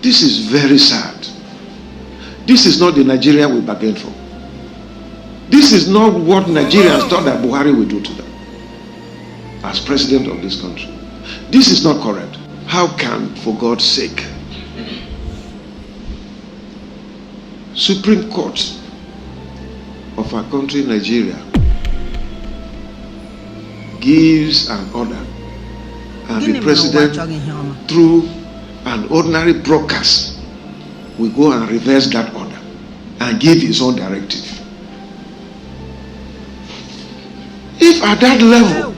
This is very sad. This is not the Nigeria we bargained for. This is not what Nigerians thought that Buhari would do to them as president of this country. This is not correct. How can, for God's sake, Supreme Court of our country, Nigeria, gives an order and the president, through an ordinary broadcast, will go and reverse that order and give his own directive? If at that level,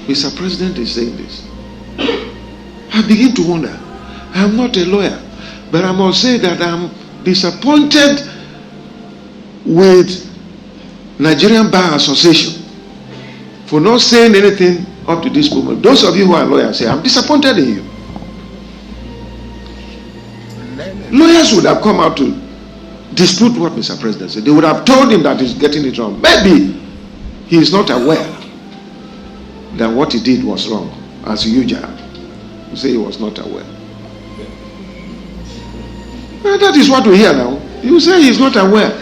Mr. President is saying this, I begin to wonder. I'm not a lawyer, but I must say that I'm disappointed with Nigerian Bar Association for not saying anything up to this moment. Those of you who are lawyers say, I'm disappointed in you. Lawyers would have come out to dispute what Mr. President said. They would have told him that he's getting it wrong. Maybe he is not aware that what he did was wrong, as usual. You say he was not aware. Well, that is what we hear now. You say he's not aware.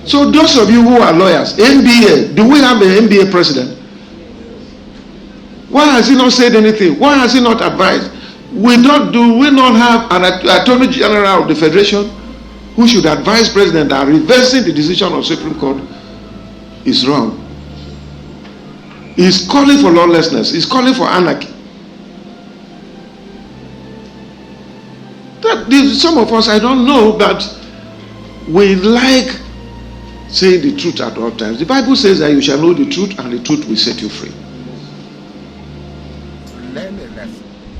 So those of you who are lawyers, NBA, do we have an NBA president? Why has he not said anything? Why has he not advised? Do we not have an Attorney General of the Federation who should advise President that reversing the decision of Supreme Court is wrong? He's calling for lawlessness. He's calling for anarchy. Some of us, I don't know, but we like saying the truth at all times. The Bible says that you shall know the truth and the truth will set you free.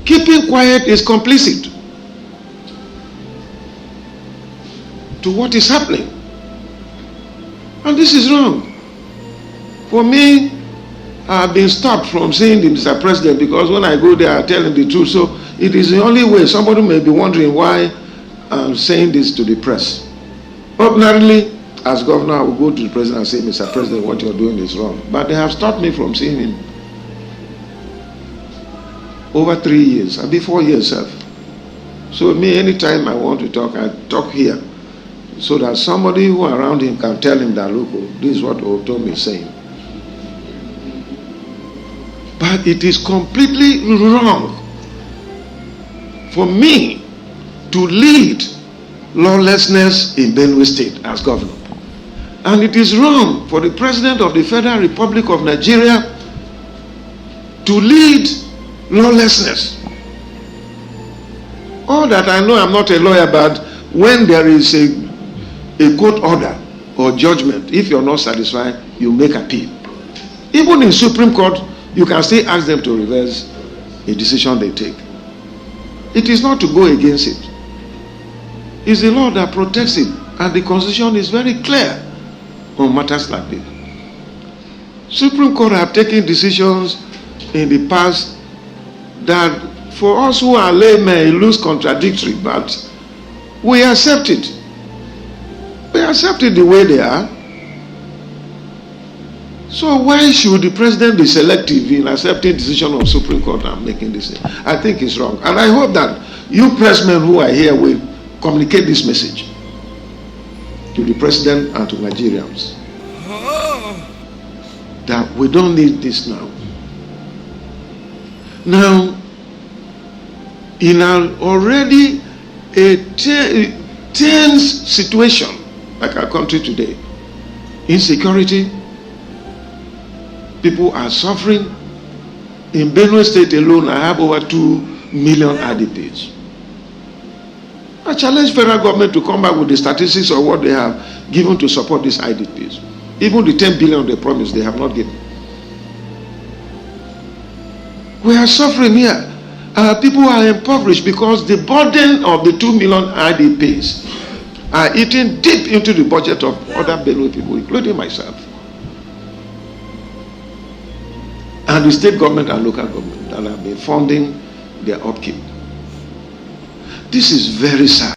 Keeping quiet is complicit to what is happening. And this is wrong. For me, I've been stopped from saying to Mr. President because when I go there, I tell him the truth. So it is the only way. Somebody may be wondering why I'm saying this to the press. Ordinarily, as governor, I will go to the president and say, Mr. President, what you're doing is wrong. But they have stopped me from seeing him. Over 3 years, and before years, sir. So me, anytime I want to talk, I talk here. So that somebody who around him can tell him that, look, this is what Ortom is saying. But it is completely wrong for me to lead lawlessness in Benue State as governor. And it is wrong for the President of the Federal Republic of Nigeria to lead lawlessness. All that I know, I'm not a lawyer, but when there is a court order or judgment, if you're not satisfied, you make appeal. Even in Supreme Court, you can still ask them to reverse a decision they take. It is not to go against it. It's the law that protects it, and the Constitution is very clear on matters like this. Supreme Court have taken decisions in the past that for us who are laymen, it looks contradictory, but we accept it. We accept it the way they are. So why should the president be selective in accepting decision of Supreme Court and making this? I think it's wrong. And I hope that you pressmen who are here will communicate this message to the president and to Nigerians. That we don't need this now. Now, in an already a tense situation like our country today, insecurity, people are suffering. In Benue State alone, I have over 2 million IDPs. I challenge federal government to come back with the statistics of what they have given to support these IDPs. Even the 10 billion they promised, they have not given. We are suffering here. People are impoverished because the burden of the 2 million IDPs are eating deep into the budget of other Benue people, including myself. And the state government and local government that have been funding their upkeep. This is very sad.